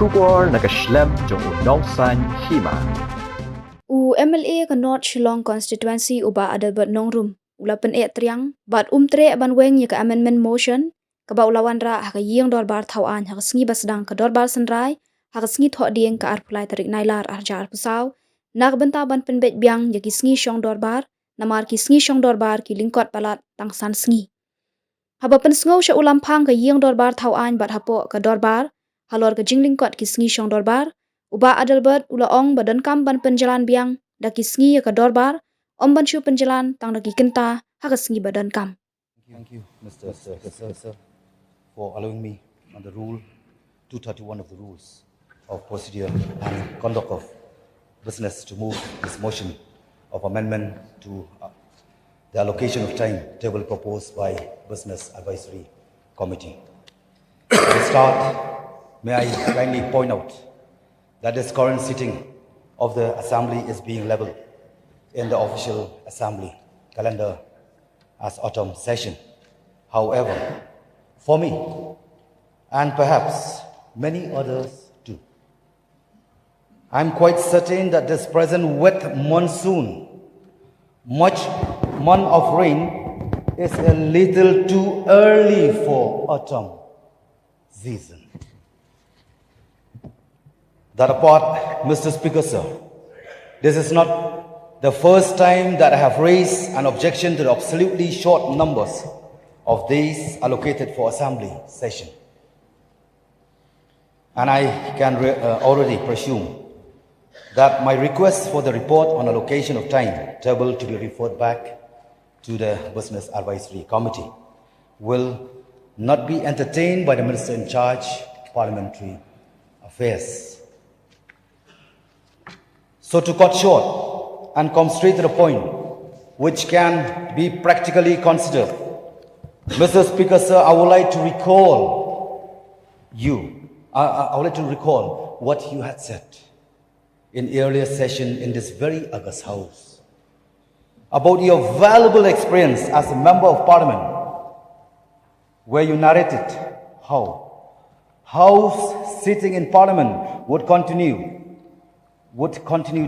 Dorbar naga Khlem jong Nongsan Hima. MLA ke North Shillong constituency uba Adelbert nongrum ulapan triang bat tre ban weng ye ke amendment motion ke ba ulawan ra ha ke yeng Dorbar thawan ha sngi basdang ke Dorbar senrai ha sngi tho dieng ke arpulai tarik nailar arjar pusau nak benta ban penbet biang ye ki sngi Shong Dorbar namar ki sngi Shong Dorbar ki lingkot palat tangsan sngi haba pen sngo sha ulam phang ke yeng Dorbar thawan bat hapo ke Dorbar halor ke jinglingkot ki sngi Shong Dorbar uba Adelbert ulaong badan kam ban Pynjlan biang daki sngi ke Dorbar om ban shu Pynjlan tang daki kenta ha sngi badan kam. Thank you, Mr. Sir, for allowing me on the rule 231 of the rules of procedure and conduct of business to move this motion of amendment to the allocation of time table proposed by Business Advisory Committee. To start, may I kindly point out that this current sitting of the Assembly is being leveled in the official Assembly calendar as autumn session. However, for me, and perhaps many others too, I'm quite certain that this present wet monsoon, much month of rain, is a little too early for autumn season. That apart, Mr. Speaker, sir, this is not the first time that I have raised an objection to the absolutely short numbers of days allocated for assembly session. And I can already presume that my request for the report on allocation of time table to be referred back to the Business Advisory Committee will not be entertained by the Minister in charge, Parliamentary Affairs. So to cut short and come straight to the point, which can be practically considered, Mr. Speaker, sir, I would like to recall what you had said in earlier session in this very august house about your valuable experience as a member of Parliament, where you narrated how House sitting in Parliament would continue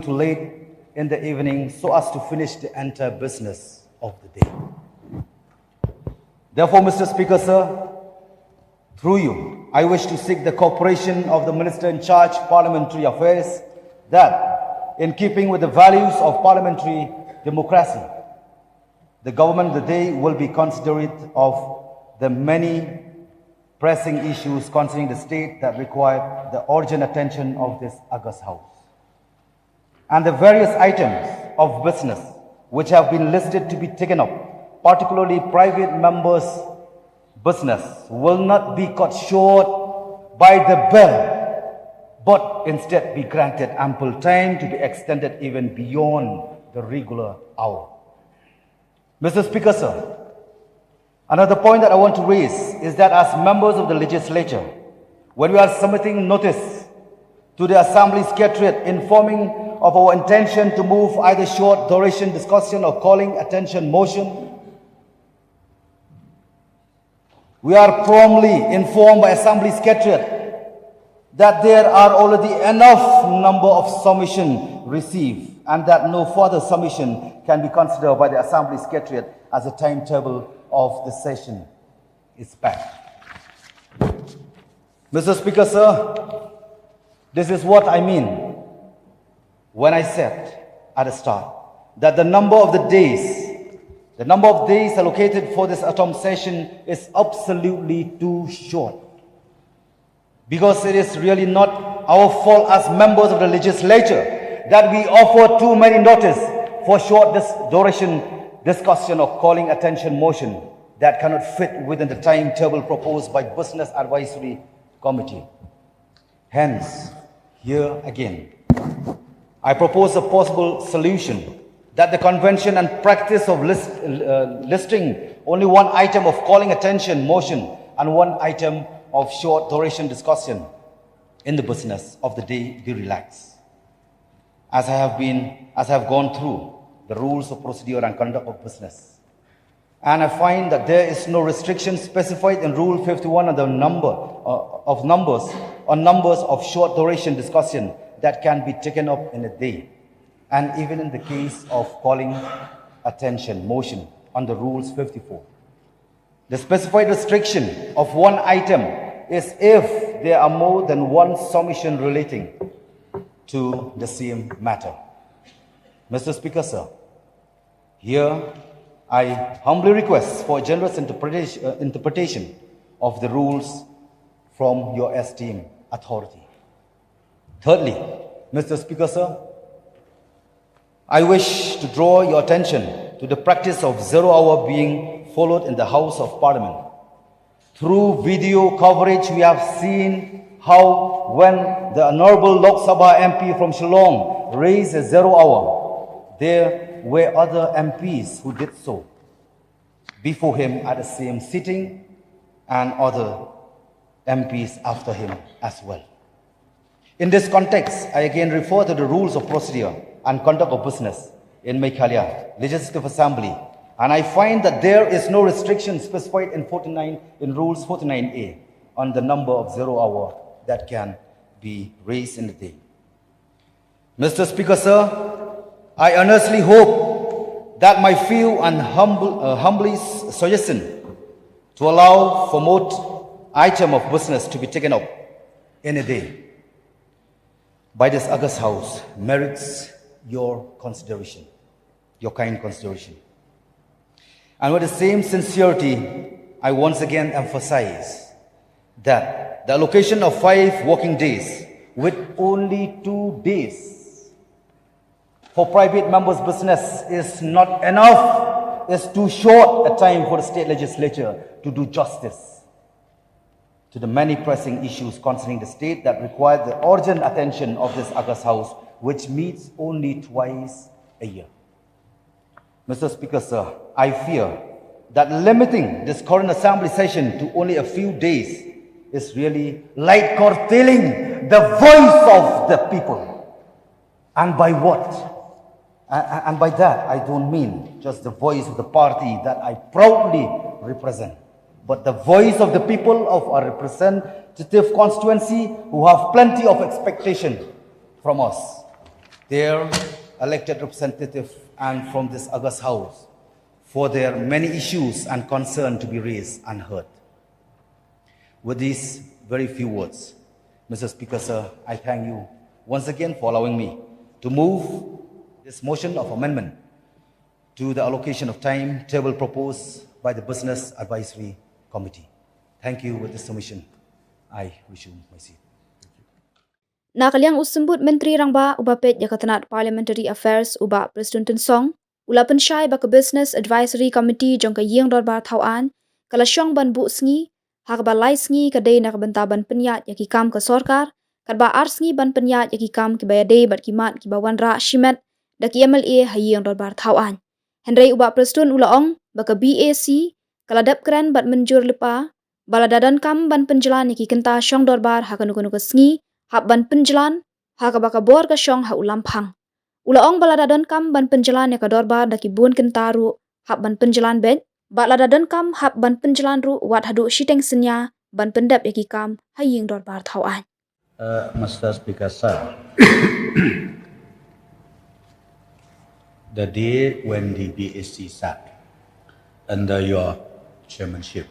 to late in the evening so as to finish the entire business of the day. Therefore, Mr. Speaker, sir, through you, I wish to seek the cooperation of the Minister in charge, Parliamentary Affairs, that, in keeping with the values of parliamentary democracy, the government of the day will be considerate of the many pressing issues concerning the state that require the urgent attention of this august house. And the various items of business which have been listed to be taken up, particularly private members' business, will not be cut short by the bell, but instead be granted ample time to be extended even beyond the regular hour. Mr. Speaker, sir, another point that I want to raise is that as members of the legislature, when we are submitting notice to the Assembly Secretariat informing of our intention to move either short duration discussion or calling attention motion, we are promptly informed by Assembly Secretariat that there are already enough number of submissions received and that no further submission can be considered by the Assembly Secretariat as the timetable of the session is packed. Mr. Speaker, sir, this is what I mean when I said at the start that the number of days allocated for this autumn session is absolutely too short. Because it is really not our fault as members of the legislature that we offer too many notice for short duration discussion or calling attention motion that cannot fit within the timetable proposed by Business Advisory Committee. Hence, here again, I propose a possible solution that the convention and practice of listing only one item of calling attention motion and one item of short duration discussion in the business of the day be relaxed. As I have gone through the rules of procedure and conduct of business, and I find that there is no restriction specified in Rule 51 on the number of numbers on numbers of short duration discussion that can be taken up in a day, and even in the case of calling attention motion under Rules 54. The specified restriction of one item is if there are more than one submission relating to the same matter. Mr. Speaker, sir, here I humbly request for a generous interpretation of the rules from your esteemed authority. Thirdly, Mr. Speaker, sir, I wish to draw your attention to the practice of 0 hour being followed in the House of Parliament. Through video coverage, we have seen how when the Honorable Lok Sabha MP from Shillong raised a 0 hour, there were other MPs who did so before him at the same sitting and other MPs after him as well. In this context, I again refer to the rules of procedure and conduct of business in Meghalaya Legislative Assembly, and I find that there is no restriction specified in Rules 49A on the number of 0 hour that can be raised in a day. Mr. Speaker, sir, I earnestly hope that my few and humbly suggestion to allow for more item of business to be taken up in a day by this August House merits your consideration, your kind consideration. And with the same sincerity, I once again emphasize that the allocation of 5 working days with only 2 days for private members' business is not enough. It's too short a time for the state legislature to do justice to the many pressing issues concerning the state that require the urgent attention of this August House, which meets only twice a year. Mr. Speaker, sir, I fear that limiting this current assembly session to only a few days is really like curtailing the voice of the people. And by what? And by that, I don't mean just the voice of the party that I proudly represent, but the voice of the people of our representative constituency who have plenty of expectation from us, their elected representative, and from this August House for their many issues and concerns to be raised and heard. With these very few words, Mr. Speaker, sir, I thank you once again for allowing me to move this motion of amendment to the allocation of time table proposed by the Business Advisory Committee. Thank you. With this submission, I resume my seat. Nakaliang usembut Menteri Rangba ubapet Jakatanat Parliamentary Affairs uba Presiden Shong ulapan syai baka Business Advisory Committee jong kayeng Dorbar Tauan kala Shong ban bu sngi hak balai sngi kadai nak bentaban penyat yaki kam ke sorkar kadba ar sngi ban penyat yaki kam ki bayade bat kimat ki bawan ra shimet daki MLA hayeng Dorbar Tauan. Henry uba Presiden ulaong baka BAC kala dap keren bat menjur lepa baladadan kam ban Pynjlan yaki kenta Shong Dorbar hakanukunuka sngi hak ban Pynjlan hak baka bor ka Shong ha ulampang. Ulaong baladadan kam ban Pynjlan yaka Dorbar daki bun kentaru hak ban Pynjlan bet baladadan kam hak ban Pynjlan ru wat Haduh Shiteng senya ban pendap yaki kam haying Dorbar Tauan. Mr. Speaker, sir, the day when the BAC sat under your chairmanship,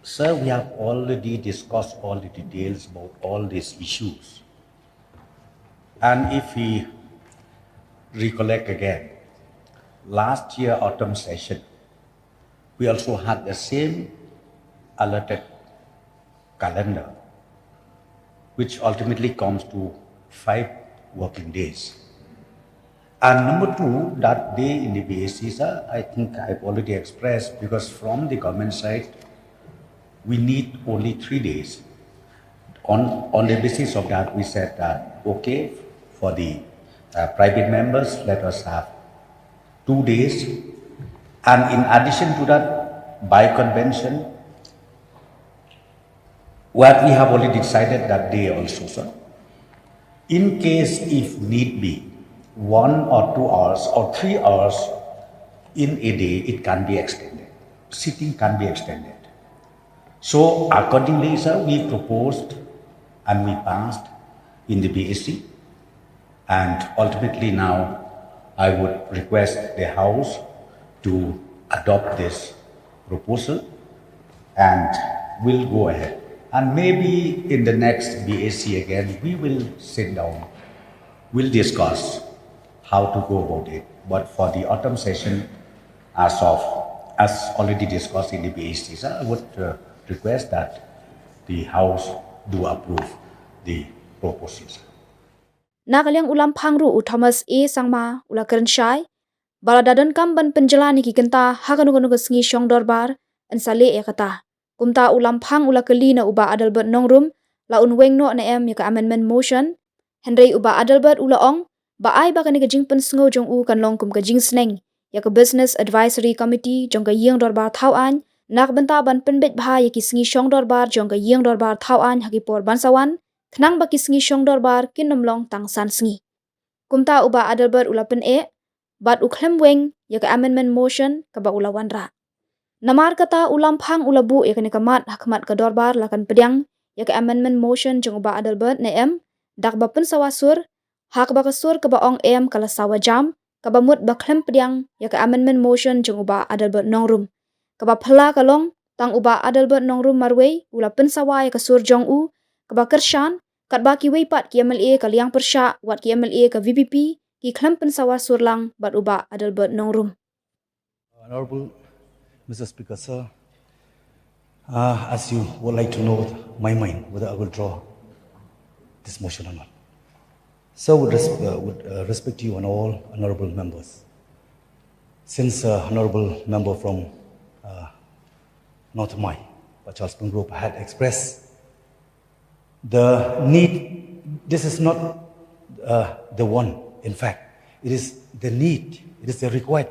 sir, we have already discussed all the details about all these issues. And if we recollect again, last year autumn session, we also had the same allotted calendar, which ultimately comes to 5 working days. And number 2, that day in the BAC, sir, I think I've already expressed, because from the government side, we need only 3 days. On the basis of that, we said that, okay, for the private members, let us have 2 days. And in addition to that, by convention, what we have already decided that day also, sir, in case if need be, 1 or 2 hours or 3 hours in a day, it can be extended. Sitting can be extended. So accordingly, sir, we proposed and we passed in the BSc. And ultimately now, I would request the House to adopt this proposal, and we'll go ahead. And maybe in the next BSc again, we will sit down, we'll discuss how to go about it. But for the autumn session, as already discussed in the BSc, so I would request that the House do approve the proposals. Nakaliang ulam phangru u Thomas A. Sangma ula Kyrshan baladadan kam ban Pynjlan ni kikenta hakanuga sngi Shong Dorbar an sale e kata. Kumta ulam phang ula kali na uba Adelbert nongrum la unweng no na yaka amendment motion. Henry uba Adelbert ula ong ba ai ba kani kajing pen sngo jong u kan long kum kajing sneng yaka business advisory committee jong ka yeng Dorbar thau an nak benta ban penbet bha yaki sngi Shong Dorbar jong ka yeng Dorbar thau an haki por bansawan khnang ba ki sngi Shong Dorbar kinom long tang san sngi. Kumta uba Adelbert ula Pyneh bat u Khlem weng yaka amendment motion ka ba ula wanra. Namar kata ulam phang ula bu yaka ni kamat hakmat ka Dorbar lakan pedang yaka amendment motion jong uba Adelbert na dak ba pen sawasur hak ba kasur ka ba ong kala sawa jam ka ba mut ba Khlem pedang yaka amendment motion jong uba Adelbert nongrum ka ba phala kalong tang uba Adelbert nongrum marwei ula pen sawa yaka sur jong u ka ba Kyrshan kat ba ki wei pat ki MLA ka liang persha wat ki MLA ka VPP ki Khlem pen sawa sur lang bat uba Adelbert nongrum. Honorable Mr. Speaker, sir, as you would like to know my mind, whether I will draw this motion or not. Sir, would respect you and all honorable members. Since honorable member from North Mai, Charles Group, had expressed the need, this is not the one, in fact, it is the need, it is the required.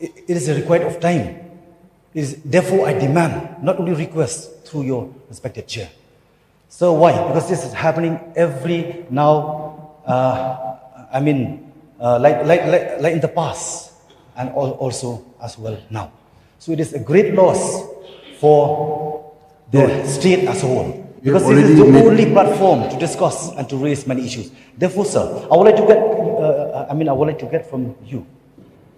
It is a required of time. It is, therefore, I demand, not only request through your respected chair. So why? Because this is happening every now. Like in the past, and also as well now. So it is a great loss for the state as a whole. Because this is the only platform to discuss and to raise many issues. Therefore, sir, I would like to get from you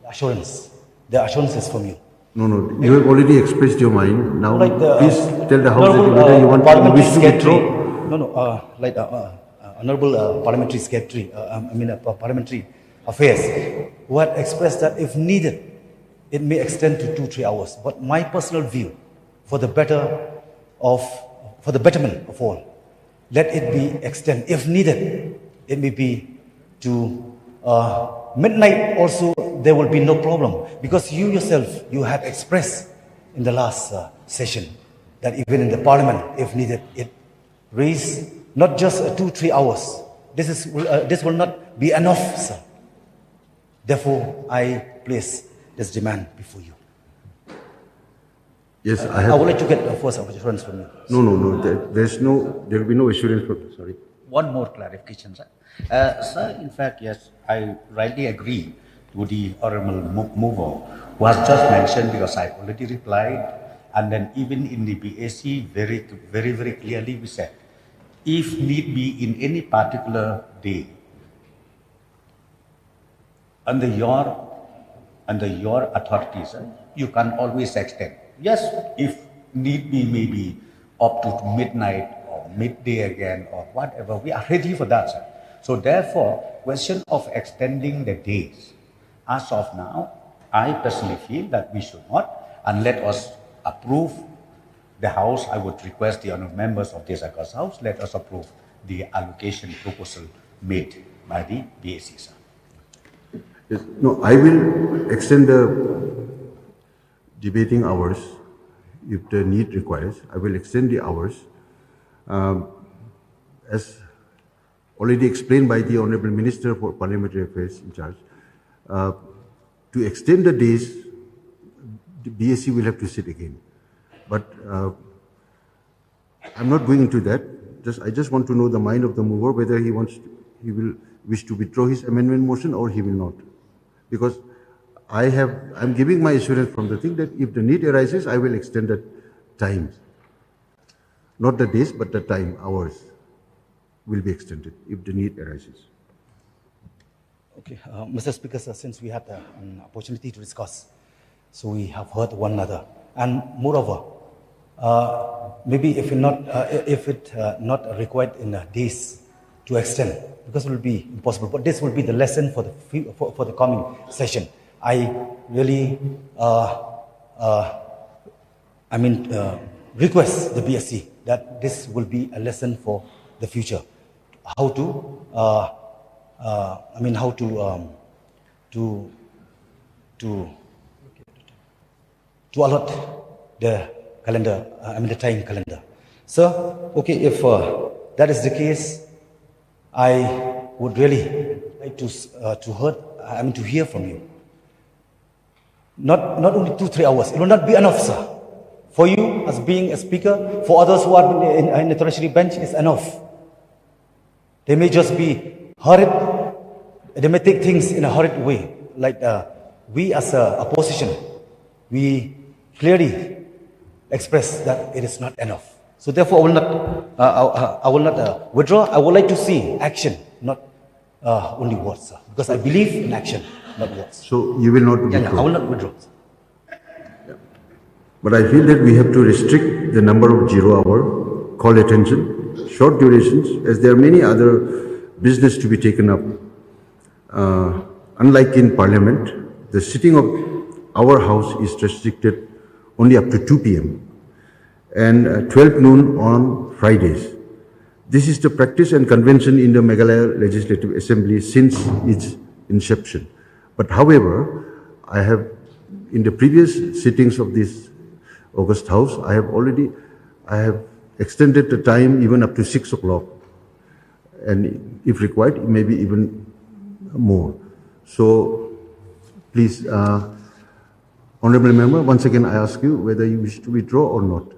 assurance. The assurance is from you. No, you have already expressed your mind. Now, Like please tell the House that whether you want to wish to withdraw. Honorable Parliamentary Secretary, Parliamentary Affairs, who had expressed that if needed, it may extend to 2-3 hours. But my personal view, for the betterment of all, let it be extended. If needed, it may be to midnight also. There will be no problem, because you yourself, you have expressed in the last session that even in the Parliament, if needed, it raise not just 2-3 hours. This will not be enough, sir. Therefore, I place this demand before you. Yes, I would like to get a first assurance from you. No. There will be no assurance from. Sorry. One more clarification, sir. Sir, in fact, yes, I rightly agree to the honorable mover who has just mentioned, because I already replied, and then even in the BAC, very, very clearly we said, if need be in any particular day, under your authority, sir, you can always extend. Yes, if need be, maybe up to midnight or midday again or whatever, we are ready for that, sir. So therefore, question of extending the days, as of now, I personally feel that we should not, and let us approve the House. I would request the honourable members of this August House, let us approve the allocation proposal made by the BAC, sir. Yes, no, I will extend the debating hours if the need requires. I will extend the hours. As already explained by the Honourable Minister for Parliamentary Affairs in charge, to extend the days, the BSc will have to sit again. But I'm not going into that. I just want to know the mind of the mover, whether he will wish to withdraw his amendment motion or he will not. Because I'm giving my assurance from the thing that if the need arises, I will extend the times. Not the days, but the time, hours. will be extended if the need arises. Okay, Mr. Speaker, sir, since we had an opportunity to discuss, so we have heard one another, and moreover, maybe if it not required in days to extend, because it will be impossible. But this will be the lesson for the coming session. I really, request the BSC that this will be a lesson for the future. How to allot the calendar, the time calendar. Sir, okay, if that is the case, I would really like to hear from you. Not only 2-3 hours. It will not be enough, sir. For you, as being a speaker, for others who are in the tertiary bench, is enough. They may just be hurried. They may take things in a hurried way. Like we as a opposition, we clearly express that it is not enough. So therefore, I will not withdraw. I would like to see action, not only words, sir. Because I believe in action, not words. So you will not withdraw? Yeah, I will not withdraw, sir. But I feel that we have to restrict the number of 0-hour, call attention, short durations, as there are many other business to be taken up. Unlike in Parliament, the sitting of our house is restricted only up to 2 p.m. and 12 noon on Fridays. This is the practice and convention in the Meghalaya Legislative Assembly since its inception. But however, I have, in the previous sittings of this August House, I have extended the time even up to 6 o'clock, and if required, maybe even more. So, please, Honourable Member, once again I ask you whether you wish to withdraw or not.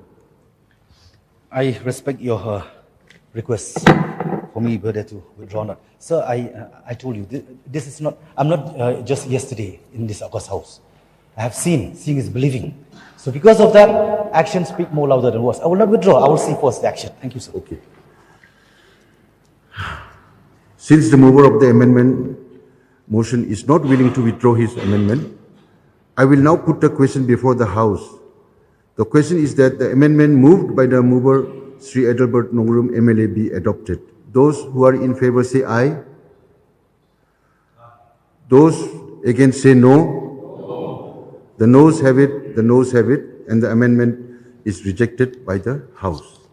I respect your request for me whether to withdraw or not. Sir, I told you, this is not, I'm not just yesterday in this August House. I have seeing is believing. So because of that, actions speak more louder than words. I will not withdraw. I will see first the action. Thank you, sir. Okay. Since the mover of the amendment motion is not willing to withdraw his amendment, I will now put the question before the House. The question is that the amendment moved by the mover, Sri Adelbert Nongrum MLA, be adopted. Those who are in favor say aye. Those against say no. The noes have it, and the amendment is rejected by the House.